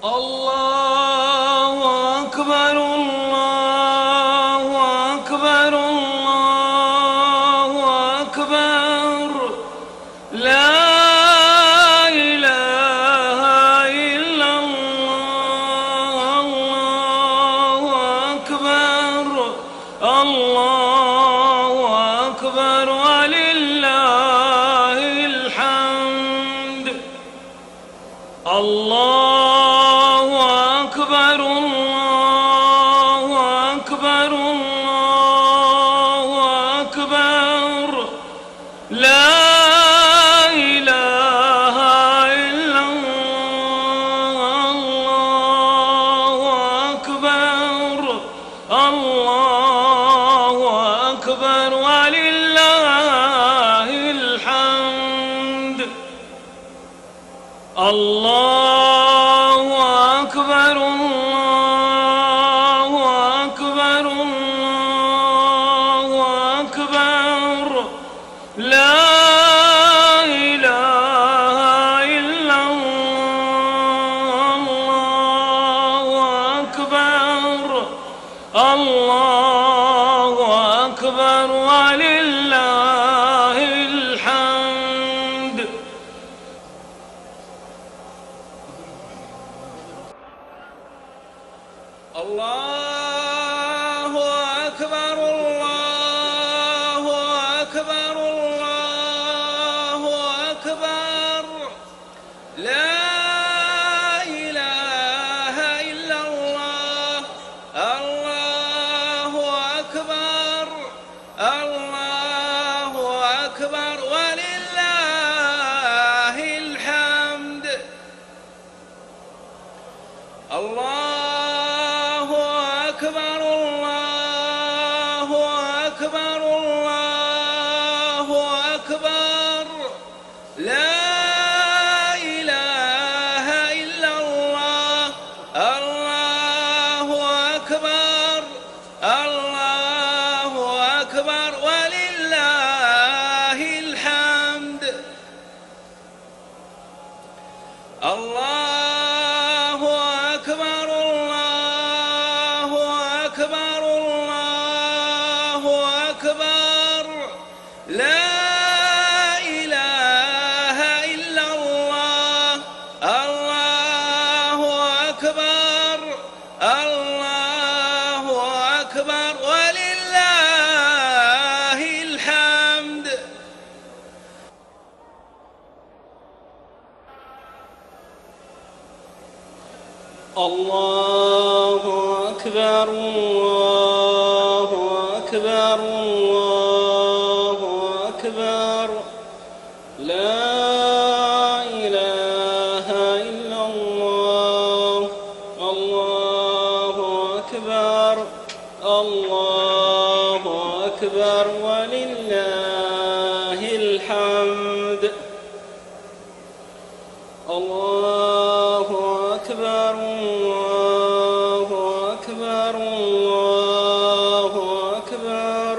الله أكبر الله أكبر الله أكبر لا إله إلا الله الله أكبر الله أكبر ولله الحمد الله أكبر الله أكبر الله أكبر لا إله إلا الله الله أكبر الله أكبر ولله الحمد الله أكبر الله أكبر الله أكبر لا إله إلا الله الله أكبر الله أكبر ولله الحمد الله أكبر الله أكبر الله أكبر لا إله إلا الله الله أكبر الله أكبر ولله الحمد الله أكبر الله أكبر الله أكبر لا إله إلا الله الله أكبر الله أكبر ولله الحمد الله أكبر الله أكبر الله أكبر لا إله إلا الله الله أكبر الله أكبر ولله الحمد الله أكبر الله أكبر الله أكبر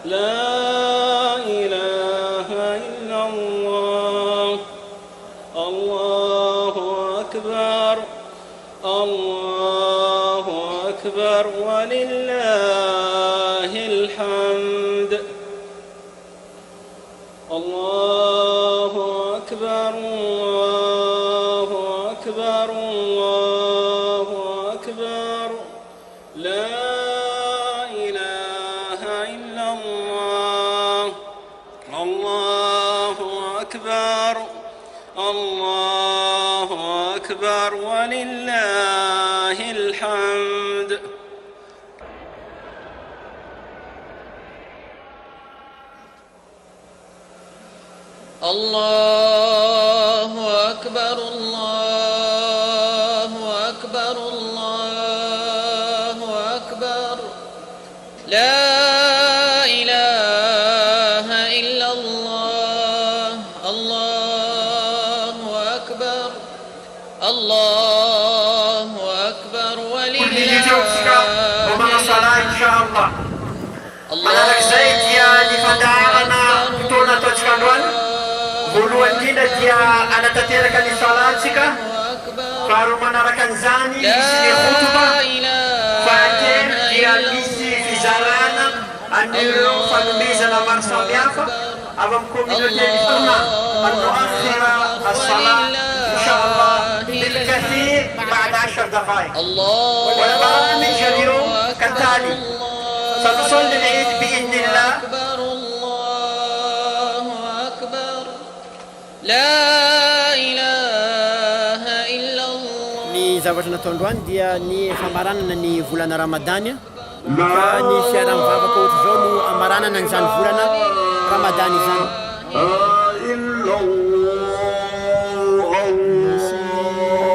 لا إله إلا الله الله أكبر الله أكبر ولله الحمد الله أكبر الله أكبر الله أكبر لا إله إلا الله الله أكبر الله أكبر ولله الحمد الله أكبر الله أكبر الله أكبر لا إله إلا الله الله أكبر الله أكبر ولله الحمد الله أكبر الله أكبر الله أكبر لا إله إلا الله الله أكبر الله أكبر ولله إن شاء الله. Manaraka izay dia ny fandaharana fotoana ataontsika androany. Voalohany indrindra dia anatanteraka ny salantsika أكبر فارو manarakan zany misy لا khutba إله fahatelo dia إلا misy الله fizarana an'ireo fanomezana maro samihafa avy amin'ny communauté musulmane أن نؤخر الصلاة إن شاء الله بالكثير بعد 10 دقائق والبرامج اليوم كالتالي سنصلي العيد بإذن الله أكبر الله أكبر لا إله إلا الله. Ny zavatra natao androany dia ny famaranana ny volana Ramadany ka ny fiaraham-bavaka ohatra zao no amaranana an'izany volana Ramadany izany.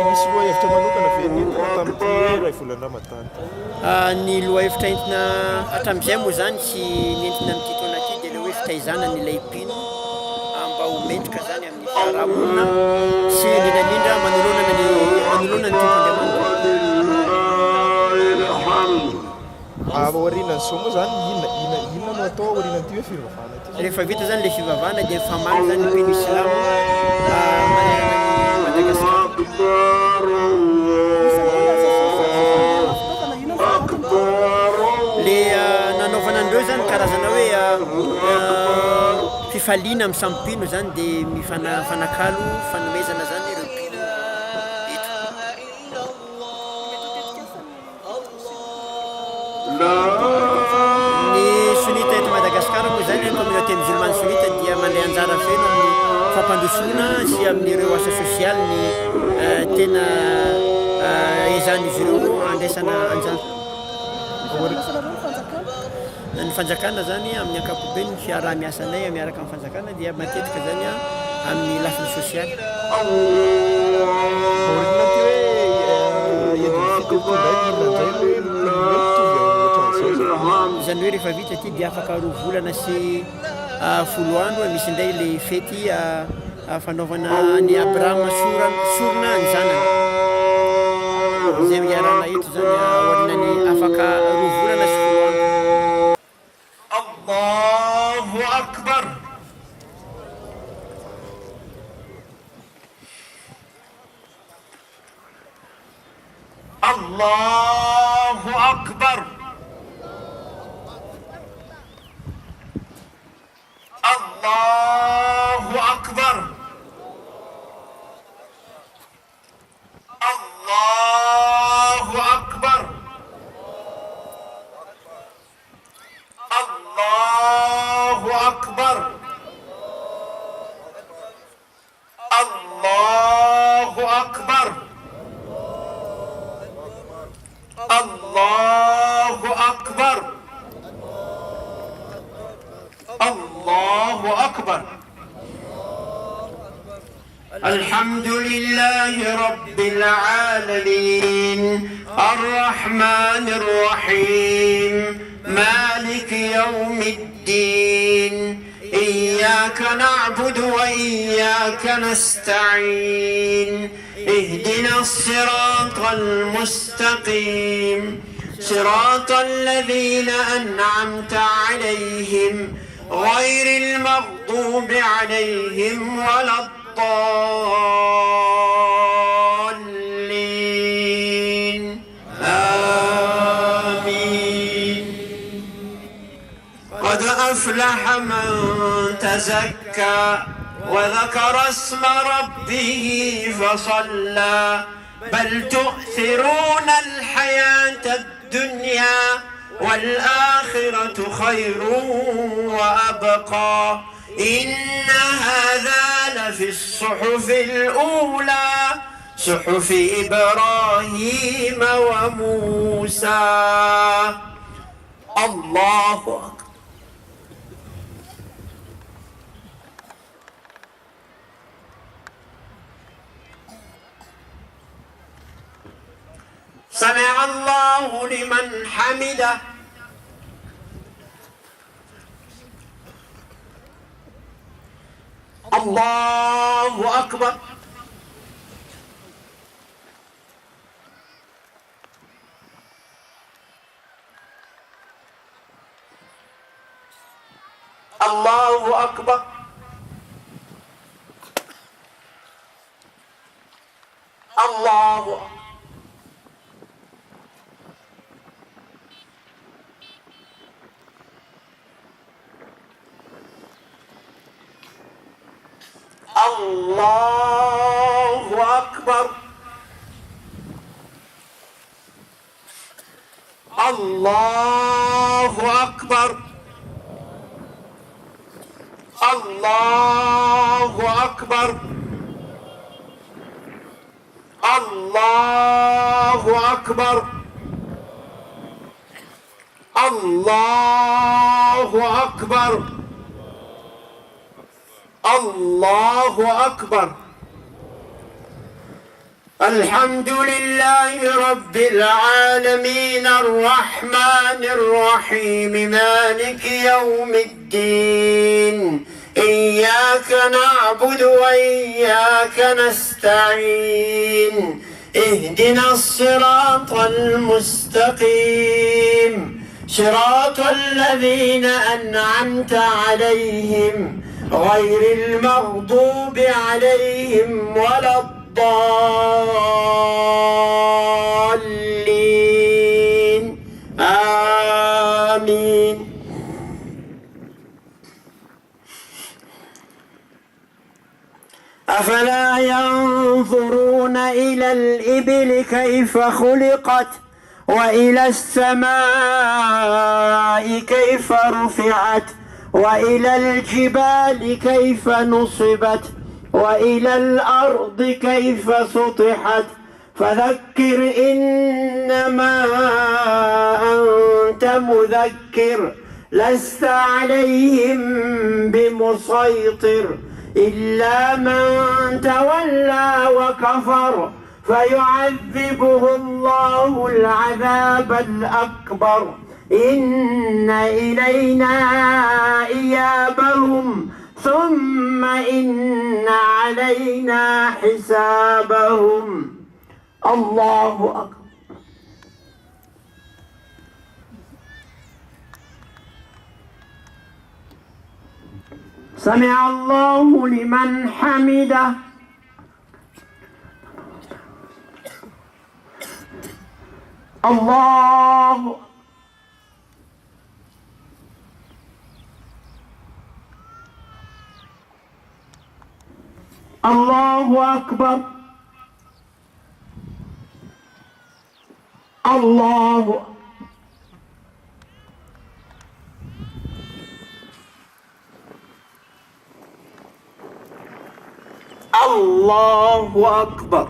Misy lohahevitra manokana ve tamin'ity ray volana Ramadany? Ny lohahevitra entina hatramin'izay moa zany sy nentina amin'ity taona ity dia ilay hoe fitaizana nylay mpino mba ho metrika zany amin'ny fiarahamonina sy indrindrandrindra manoloana ny tompon'Andriamanitra. Aorianan'izao moa zany inona no atao aorianan'ity hoe fivavahana ity? Rehefa vita zany ilay fivavahana dia famaly zany ny mpino Islamo manerana ny Madagasikara. Le nanaovana andreo zany karazana hoe fifaliana amin'ny samy mpino zany dia mifanakalo fanomezana zany ireo mpino eto. Ny sunita eto Madagasikara moa zany communauté musulmane sunita dia mandeha anjara feno amin'ny fampandrosoana sy amin'ireo asa sosialy ny tena ezan'izy ireo andraisana anjara. Ny fanjakana zany amin'ny ankapobeny ny fiaraha-miasanay miaraka amin'ny fanjakana dia matetika zany amin'ny lafiny sosialy. Aorianan'ity hoe ediny fitendry indray mitovy Zany hoe rehefa vita ty dia afaka 2 volana sy 10 andro misy indray le fety fanaovana ny Abrahama sorona ny zanany. Zay iarana eto zany aorianany afaka 2 volana sy 10 andro. Allahu Akbar. Allahu Akbar. Allahu Akbar. Allahu Akbar. Allahu Akbar. Allahu Akbar. Allahu Akbar. Allahu Akbar. الحمد لله رب العالمين الرحمن الرحيم مالك يوم الدين إياك نعبد وإياك نستعين اهدنا الصراط المستقيم صراط الذين أنعمت عليهم غير المغضوب عليهم ولا الضالين آمين. قد أفلح من تزكى وذكر اسم ربه فصلى بل تؤثرون الحياة الدنيا والآخرة خير وأبقى إن هذا لفي الصحف الأولى صحف إبراهيم وموسى. الله أكبر. سمع الله لمن حمده. الله أكبر. الله أكبر. الله الله أكبر الله أكبر الله أكبر الله أكبر الله أكبر الله أكبر الحمد لله رب العالمين الرحمن الرحيم مالك يوم الدين إياك نعبد وإياك نستعين اهدنا الصراط المستقيم صراط الذين أنعمت عليهم غير المغضوب عليهم ولا الضالين آمين. أفلا ينظرون إلى الإبل كيف خلقت وإلى السماء كيف رفعت وإلى الجبال كيف نصبت وإلى الأرض كيف سطحت فذكر إنما أنت مذكر لست عليهم بمسيطر إلا من تولى وكفر فيعذبه الله العذاب الأكبر إن إلينا إيابهم ثم إن علينا حسابهم. الله أكبر. سمع الله لمن حمده. الله الله أكبر. الله الله أكبر.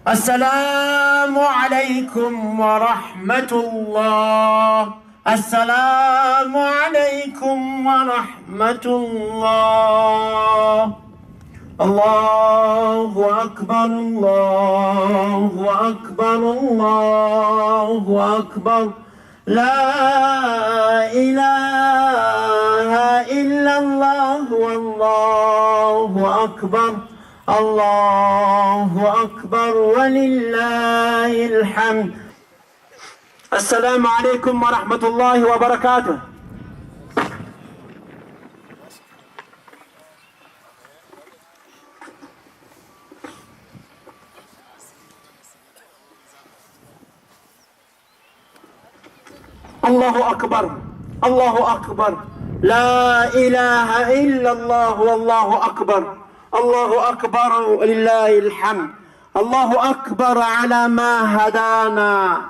السلام عليكم ورحمة الله. السلام عليكم ورحمة الله. الله أكبر الله أكبر الله أكبر لا إله إلا الله والله أكبر الله أكبر ولله الحمد. السلام عليكم ورحمة الله وبركاته. الله أكبر الله أكبر لا إله إلا الله والله أكبر الله أكبر ولله الحمد. الله أكبر على ما هدانا.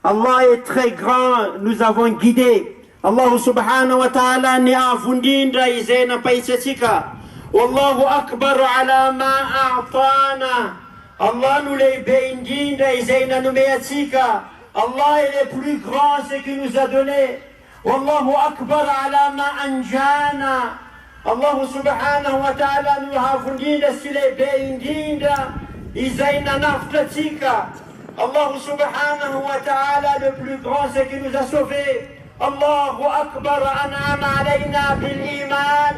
Allah est très grand, nous avons guidé. Allah subhanahu wa ta'ala ni afundinda izena paisetika. Wallahu akbar ala ma a'tana. Allah nous les béindinda izena numeyatika. Allah est le plus grand, ce qu'il nous a donné. Wallahu akbar ala ma anjana. Allah subhanahu wa ta'ala nous afundinda si les béindinda izena naftatika. Allah subhanahu wa ta'ala, le plus grand, c'est qui nous a sauvés. Allahu Akbar, an'ama alayna bil iman.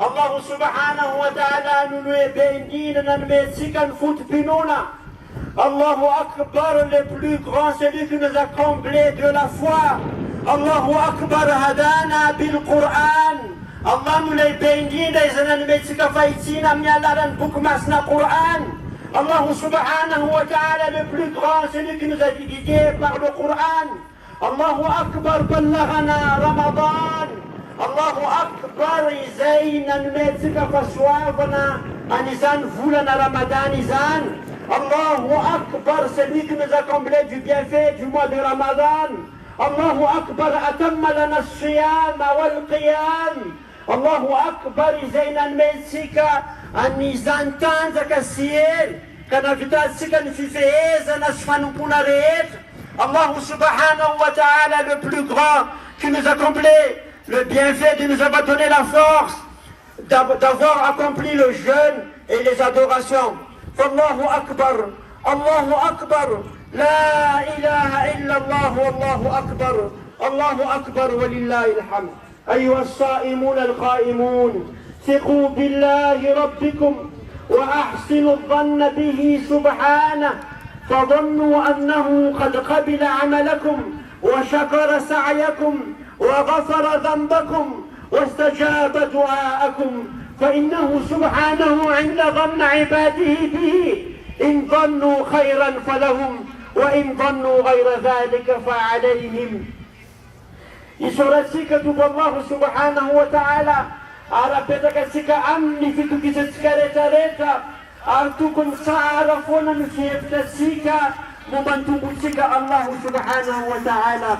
Allah subhanahu wa ta'ala, nous nous bénit, nous nous sikan fout pinona. Allahu Akbar, le plus grand, celui qui nous a comblés de la foi. Allahu Akbar, hadana bil Qur'an. Allah nous les bénit, nous nous sika faitina, mialaran bukmasna Qur'an. Allah subhanahu wa ta'ala, le plus grand, celui qui nous a guidés par le Coran. Allahu Akbar, ballaghana Ramadan. Allahu Akbar, izayna numetzika faswavana, anizan voulana Ramadan izan. Allahu Akbar, celui qui nous a comblé du bienfait du mois de Ramadan. Allahu Akbar, atamma lana as-siyama wal qiyam. Allahu Akbar, izayna numetzika anizan tanzaka siel. Kana vitasika nififeeza na sfanumpuna rehetra. Allah subhanahu wa ta'ala, le plus grand, qui nous a comblé le bienfait de nous avoir donné la force d'avoir accompli le jeûne et les adorations. Allahu Akbar, Allahu Akbar, la ilaha illallah, Allahu Akbar, Allahu Akbar, walillahi alhamd. أيها الصائمون القائمون ثقوا بالله ربكم وأحسنوا الظن به سبحانه فظنوا أنه قد قبل عملكم وشكر سعيكم وغفر ذنبكم واستجاب دعاءكم فإنه سبحانه عند ظن عباده به إن ظنوا خيرا فلهم وإن ظنوا غير ذلك فعليهم. Isorasika tupo Allah subhanahu wa ta'ala arapeta katika amni fitu kisatika reta artukun saara fona nusiyeftasika mubantumbutsika Allah subhanahu wa ta'ala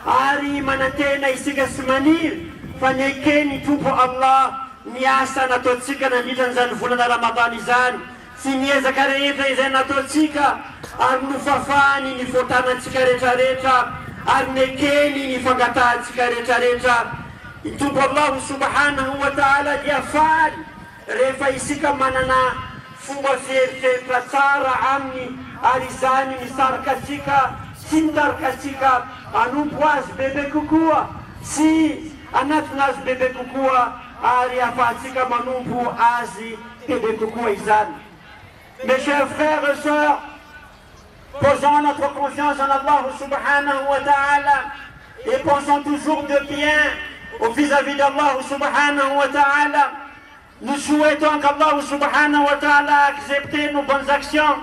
ari manatena isika smanir fanyekeni tupo Allah niasa na totsika na nitan zan fulana Ramadani zan sinieza kareta izan na totsika arnufafani ni fotana tsika reta arnekeni ni fangata tsika reta tupo Allah subhanahu wa ta'ala diafali refa isika manana fomba feriferitra tsara aminy ary izany misarikatsika sy mitarikatsika anompo azy bebe kokoa sy anatina azy bebe kokoa ary afahantsika manompo azy bebe kokoa izany. Mes chers frères et sœurs, posons notre confiance en Allah subhanahu wa ta'ala et pensons toujours de bien vis-à-vis d'Allah subhanahu wa ta'ala. Nous souhaitons qu'Allah subhanahu wa ta'ala accepte nos bonnes actions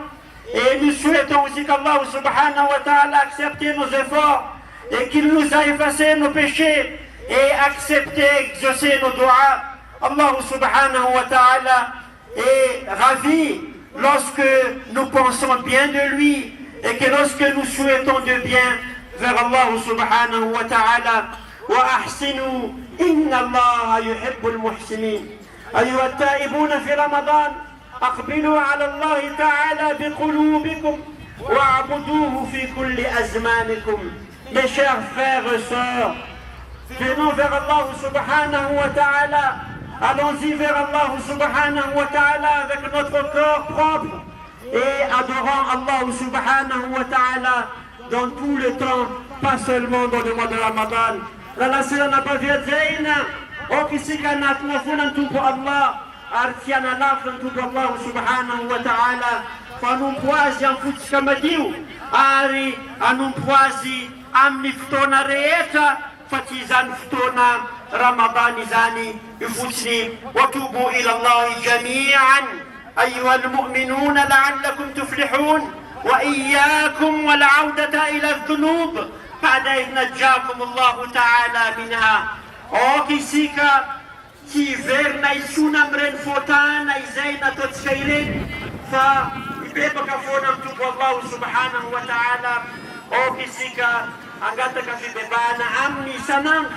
et nous souhaitons aussi qu'Allah subhanahu wa ta'ala accepte nos efforts et qu'il nous a effacé nos péchés et accepté, exaucé nos doigts. Allah subhanahu wa ta'ala est ravi lorsque nous pensons bien de lui et que lorsque nous souhaitons de bien vers Allah subhanahu wa ta'ala. Wa ahsinu inna Allah yuhibbul muhsinin. أيها التائبون في رمضان أقبلوا على الله تعالى بقلوبكم واعبدوه في كل أزمانكم. Mes chers frères et sœurs, venons vers Allah subhanahu wa ta'ala. Allons-y vers Allah subhanahu wa ta'ala avec notre cœur propre et adorons Allah subhanahu wa ta'ala dans tout le temps, pas seulement dans le mois de Ramadan. La sera n'a pas vu okisika natnafuna ntupo Allah artiana lafu ntupo Allah subhanahu wa ta'ala fanumpwazi amfutsika madiu ari anumpwazi amni fotona rehetra fa tsy izany fotona Ramadan izany ifotsiny. Watubu ila Allah jami'an أيها المؤمنون لعلكم تفلحون وإياكم والعودة إلى الذنوب بعد إذ نجاكم الله تعالى منها. Okisika tsy verina isona amin'ireny fotana izay nataontsika ireny fa ibebaka foana amin'ny tompo Allah subhanahu wa ta'ala. Okisika angataka fibebahana amin'ny isanandro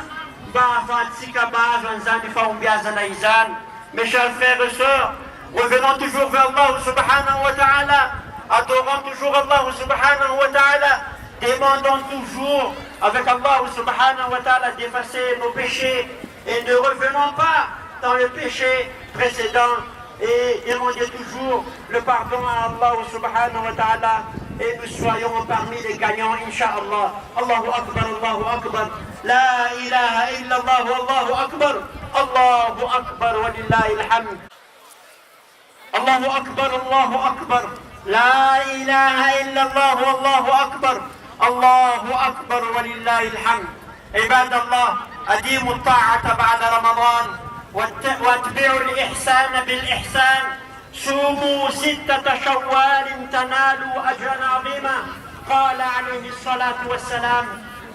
mba ahafahantsika mahazo an'izany fahombiazana izany. Mes chers frères et sœurs, revenons toujours vers Allah subhanahu wa ta'ala, adorons toujours Allah subhanahu wa ta'ala, demandons toujours avec Allah subhanahu wa ta'ala d'effacer nos péchés et ne revenons pas dans le péché précédent et demandez toujours le pardon à Allah subhanahu wa ta'ala et nous soyons parmi les gagnants, Inch'Allah. Allahu Akbar, Allahu Akbar. La ilaha illallah, Allahu Akbar. Allahu Akbar, wa lillahi alhamd. Allahu Akbar, Allahu Akbar. La ilaha illallah, Allahu Akbar. Allahu Akbar, wa lillahi alhamd. عباد الله، أديموا الطاعة بعد رمضان واتبعوا الإحسان بالإحسان. صوموا 6 شوال تنالوا أجرا عظيما. قال عليه الصلاة والسلام: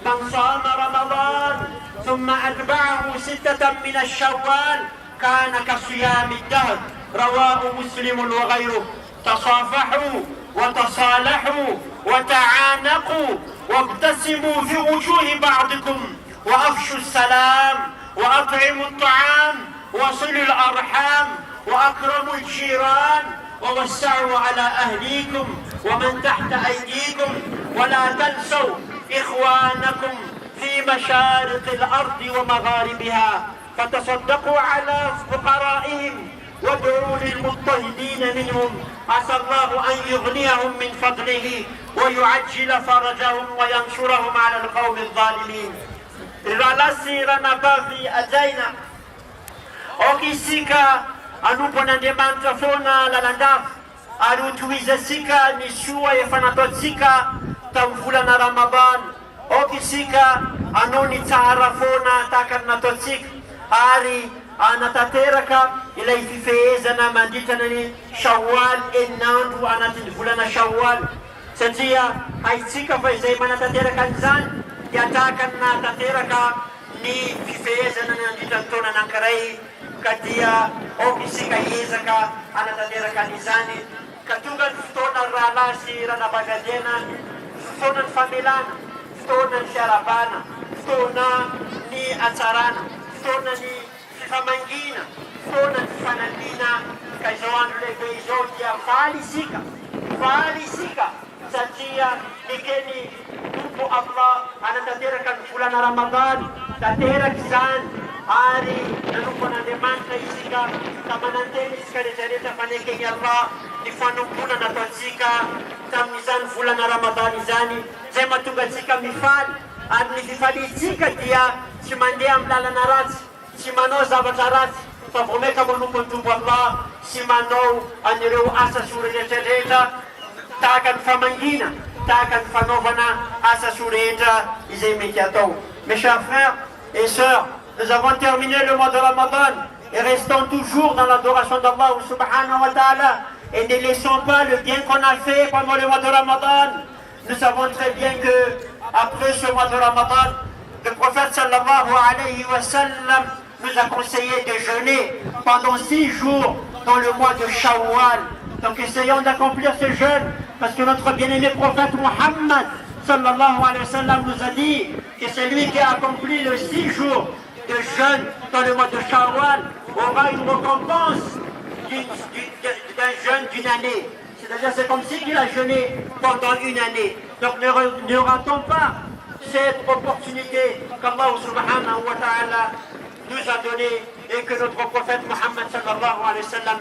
من صام رمضان ثم أتبعه 6 من الشوال كان كصيام الدهر. رواه مسلم وغيره. تصافحوا وتصالحوا وتعانقوا وابتسموا في وجوه بعضكم وأفشوا السلام وأطعموا الطعام وصلوا الأرحام وأكرموا الجيران ووسعوا على أهليكم ومن تحت أيديكم. ولا تنسوا إخوانكم في مشارق الأرض ومغاربها، فتصدقوا على فقرائهم وادعوا للمضطهدين منهم. عسى الله أن يغنيهم من فضله ويعجل فرجهم وينصرهم على القوم الظالمين. Ralasi ranabavi ajaina okisika anuponandemanta fona lalandava ary utuizasika ni shua efanatotsika tamvulana Ramadan. Okisika anoni tsara fona takarnatotsika ary anatateraka ilay fifehezana mandritana ny Shawwal, enandro anatin'ny volana Shawwal, satria haitsika fa izay manatateraka an'izany dia tahaka natateraka ny fifehezana nandritany taona anankiray, ka dia isika hiezaka anatateraka an'izany ka tonga ny fotoana rahalahy sy ranabagadiana, fotoana ny famelana, fotoana ny fiarabana, fotoana ny atsarana, fotoana ny famangina, fotoana ny fanaliana. Ka izao andro lehibe izao dia faly isika satria ekeny tompo Allah anatateraka ny volana Ramadan, tateraka izany ary nanompo an'Andriamanitra isika ka mananteny isika rehetrarehetra fanekeny Allah ny fanompona nataontsika tamin'izany volana Ramadan izany, zay mahatonga antsika mifaly. Ary ny fifalitsika dia tsy mandeha amin'ny lalana ratsy, tsy manao zavatra ratsy, fa vao maika manompo ny tompo Allah sy manao anireo asa soa rehetrarehetra tahaka ny famangina, tahaka ny fanaovana asa soa rehetra izay mety atao. Mes chers frères et sœurs, nous avons terminé le mois de Ramadan et restons toujours dans l'adoration d'Allah subhanahu wa ta'ala et ne laissons pas le bien qu'on a fait pendant le mois de Ramadan. Nous savons très bien que après ce mois de Ramadan, le prophète sallallahu alayhi wa sallam nous a conseillé de jeûner pendant 6 jours dans le mois de Shawwal. Donc essayons d'accomplir ce jeûne, parce que notre bien-aimé prophète Muhammad sallallahu alayhi wa sallam nous a dit que celui qui a accompli les 6 jours de jeûne dans le mois de Shawwal aura une récompense d'un jeûne d'une année. C'est-à-dire c'est comme s'il a jeûné pendant une année. Donc ne ratons pas cette opportunité qu'Allah subhanahu wa ta'ala nous a donné et que notre prophète Muhammad sallallahu alayhi wa sallam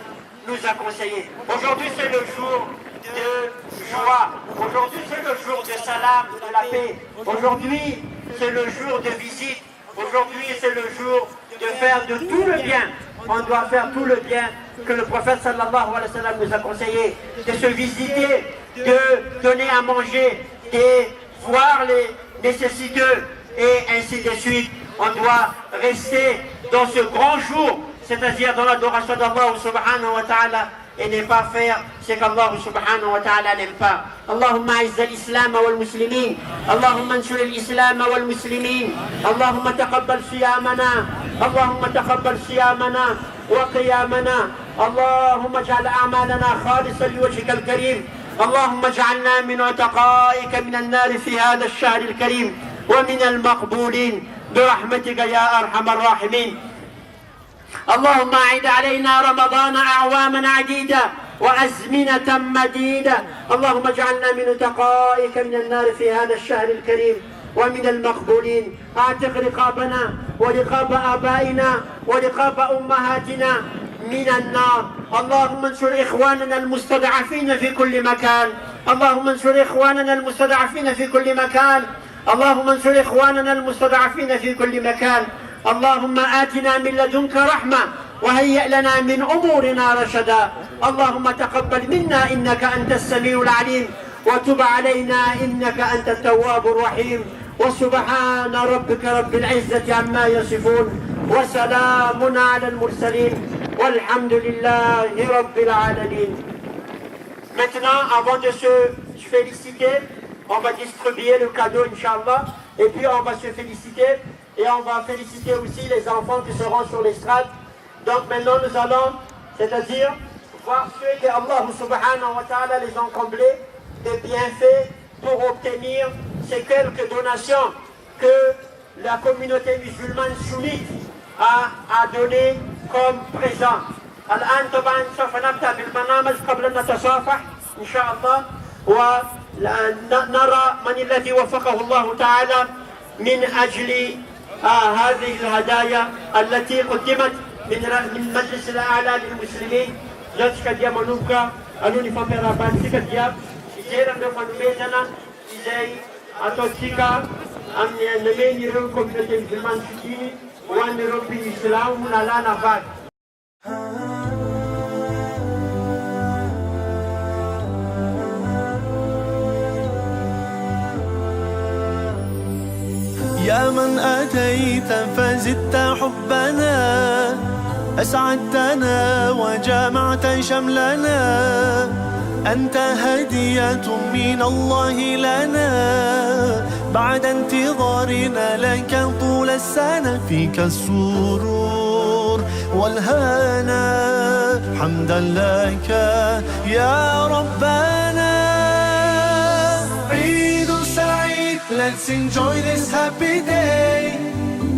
nous a conseillé. Aujourd'hui c'est le jour de joie, aujourd'hui c'est le jour de salam, de la paix, aujourd'hui c'est le jour de visite, aujourd'hui c'est le jour de faire de tout le bien. On doit faire tout le bien que le prophète sallallahu alayhi wa sallam nous a conseillé, de se visiter, de donner à manger, de voir les nécessiteux et ainsi de suite. On doit rester dans ce grand jour, c'est-à-dire dans l'adoration d'Allah subhanahu wa ta'ala, et ne pas faire ce qu'Allah subhanahu wa ta'ala n'aime pas. Allahumma a'izz al-islam wal-muslimin, Allahumma ansur al-islam wal-muslimin, Allahumma taqabbal siyamana, Allahumma taqabbal siyamana wa qiyamana, Allahumma ij'al a'malana khalisan liwajhika al-karim, Allahumma ij'alna min utaqa'ika min an-nar fi hadha ash-shahr al-karim wa min al-maqbulin برحمتك يا أرحم الراحمين. اللهم أعد علينا رمضان أعواما عديدة وأزمنة مديدة. اللهم اجعلنا من تقائك من النار في هذا الشهر الكريم ومن المقبولين. أعتق رقابنا ورقاب آبائنا ورقاب أمهاتنا من النار. اللهم انصر إخواننا المستضعفين في كل مكان اللهم انصر إخواننا المستضعفين في كل مكان. اللهم انصر إخواننا المستضعفين في كل مكان. اللهم آتنا من لدنك رحمة وهيئ لنا من أمورنا رشدا. اللهم تقبل منا إنك أنت السميع العليم وتب علينا إنك أنت التواب الرحيم. وسبحان ربك رب العزة عما يصفون وسلام على المرسلين والحمد لله رب العالمين. Maintenant, avant de se féliciter, on va distribuer le cadeau, Inch'Allah, et puis on va se féliciter, et on va féliciter aussi les enfants qui seront sur l'estrade. Donc maintenant, nous allons, c'est-à-dire, voir ceux que Allah subhanahu wa ta'ala les ont comblés de bienfaits pour obtenir ces quelques donations que la communauté musulmane sunnite a données comme présent. الآن طبعا سوف نبدأ بالبرنامج قبل أن نتصافح إن شاء الله ونرى من الذي وفقه الله تعالى من أجل هذه الهدايا التي قدمت من مجلس الأعلى للمسلمين. Lorsque dia manuka anu ni famera bansika dia ijera ndo fanumezana ijai atotika am nemeni ro communauté musulmane chini wan ro bi islam la lana vat. يا من أتيت فزدت حبنا أسعدتنا وجمعت شملنا أنت هدية من الله لنا بعد انتظارنا لك طول السنة فيك السرور والهنا حمدا لك يا ربنا. عيد سعيد let's enjoy this happy day.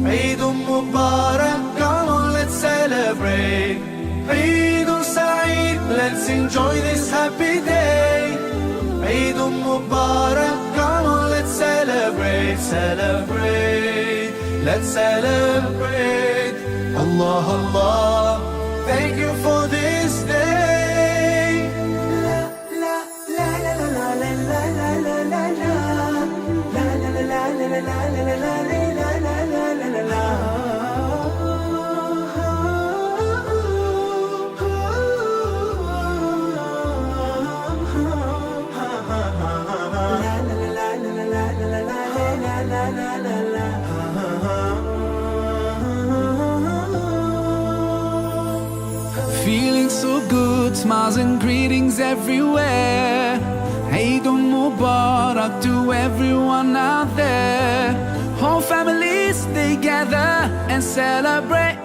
عيد مبارك come on let's celebrate. عيد سعيد let's enjoy this happy day. عيد مبارك come on let's celebrate. Celebrate let's celebrate. Allah Allah thank you for this day. La la la la la la la la la la la la la la la la la la la. Feeling so good, smiles and greetings everywhere. Eid Mubarak to everyone out there. Whole families they gather and celebrate.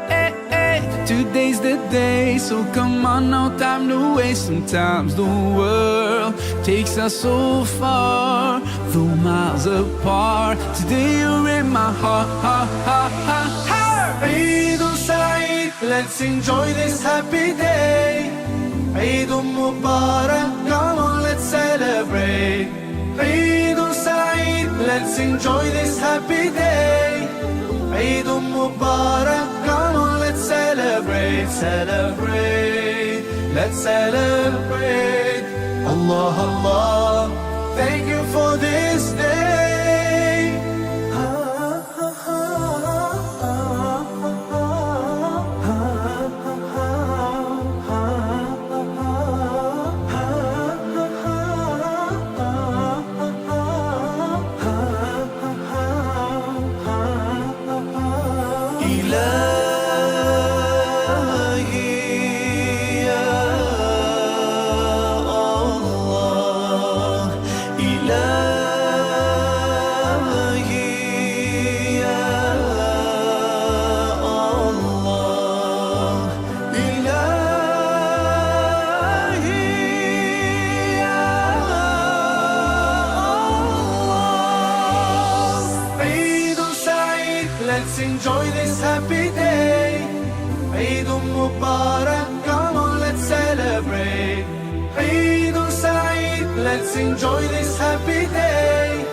Today's the day, so come on, no time to waste. Sometimes the world takes us so far, though miles apart. Today you're in my heart. Eid Saeed, let's enjoy this happy day. Eid Mubarak, come on, let's celebrate. Eid Saeed, let's enjoy this happy day. Eid Mubarak, come on, let's celebrate. Celebrate, let's celebrate. Allah Allah, thank you for this day. Let's enjoy this happy day. Eid Mubarak, come on, let's celebrate. Eid Saeed, let's enjoy this happy day.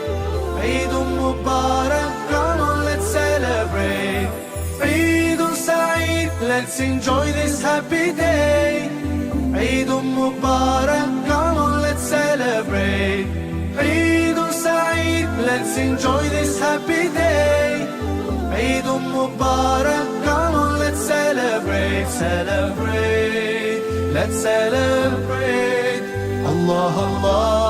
Eid Mubarak, come on, let's celebrate. Eid Saeed, let's enjoy this happy day. Eid Mubarak, come on, let's celebrate. Eid Saeed, let's enjoy this happy day. Eid Mubarak, come on, let's celebrate, celebrate, let's celebrate. Allah, Allah.